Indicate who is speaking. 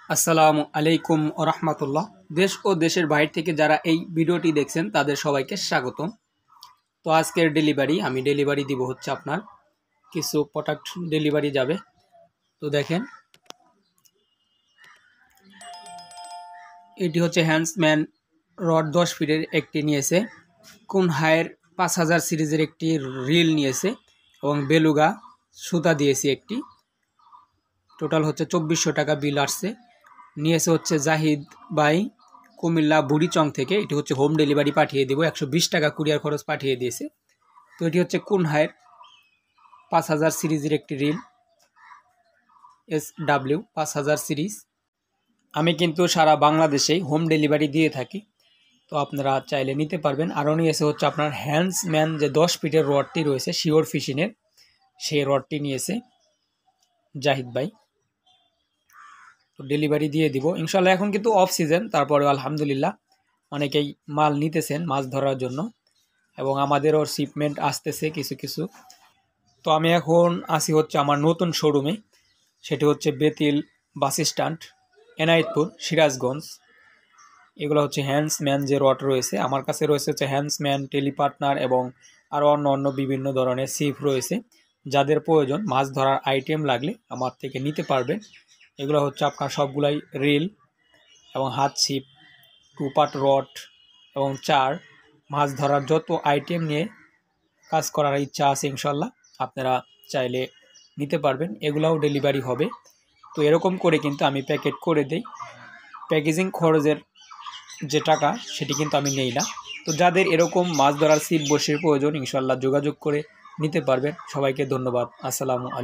Speaker 1: আসসালামু আলাইকুম রহমতুল্লাহ। দেশ ও দেশের বাইরে থেকে যারা এই ভিডিওটি দেখছেন তাদের সবাইকে স্বাগতম। তো আজকের আমি ডেলিভারি দিব হচ্ছে আপনার কিছু প্রোডাক্ট ডেলিভারি যাবে। তো দেখেন, এটি হচ্ছে হ্যান্ডসম্যান রড 10 ফিটের একটি নিয়েছে, কুনহাইয়ের 5000 সিরিজের একটি রিল নিয়েছে এবং বেলুগা সুতা দিয়েছি একটি। টোটাল হচ্ছে 2400 টাকা বিল আসছে। নিয়েছে হচ্ছে জাহিদ বাই কুমিল্লা বুড়িচং থেকে। এটি হচ্ছে হোম ডেলিভারি পাঠিয়ে দেবো, 120 টাকা কুরিয়ার খরচ পাঠিয়ে দিয়েছে। তো এটি হচ্ছে কুনহাইয়ের 5000 সিরিজের একটি রিল, SW 5000 সিরিজ। আমি কিন্তু সারা বাংলাদেশেই হোম ডেলিভারি দিয়ে থাকি, তো আপনারা চাইলে নিতে পারবেন। আরও নিয়েছে হচ্ছে আপনার হ্যান্ডসম্যান যে 10 ফিটের রডটি রয়েছে শিওর ফিশিংয়ের, সেই রডটি নিয়েছে জাহিদ ভাই। তো ডেলিভারি দিয়ে দিব ইনশাল্লাহ। এখন কিন্তু অফ সিজন, তারপরে আলহামদুলিল্লাহ অনেকেই মাল নিতেছেন মাছ ধরার জন্য, এবং আমাদেরও শিপমেন্ট আসতেছে কিছু কিছু। তো আমি এখন আসি হচ্ছে আমার নতুন শোরুমে, সেটি হচ্ছে বেতিল বাস স্ট্যান্ড, এনায়েতপুর, সিরাজগঞ্জ। এগুলো হচ্ছে হ্যান্ডসম্যান যে রড রয়েছে, আমার কাছে রয়েছে হচ্ছে হ্যান্ডসম্যান, টেলিপার্টনার এবং আরও অন্য বিভিন্ন ধরনের সিপ রয়েছে। যাদের প্রয়োজন মাছ ধরার আইটেম লাগলে আমার থেকে নিতে পারবেন। এগুলো হচ্ছে আপনার সবগুলাই রিল এবং হাত ছিপ, টুপাট রড এবং চার, মাছ ধরার যত আইটেম নিয়ে কাজ করার ইচ্ছা আছে ইনশাল্লাহ আপনারা চাইলে নিতে পারবেন। এগুলাও ডেলিভারি হবে। তো এরকম করে কিন্তু আমি প্যাকেট করে দেই। প্যাকেজিং খরচের যে টাকা সেটি কিন্তু আমি নেই না। তো যাদের এরকম মাছ ধরার ছিপ বসির প্রয়োজন ইনশাল্লাহ যোগাযোগ করে নিতে পারবেন। সবাইকে ধন্যবাদ। আসসালামু আলাইকুম।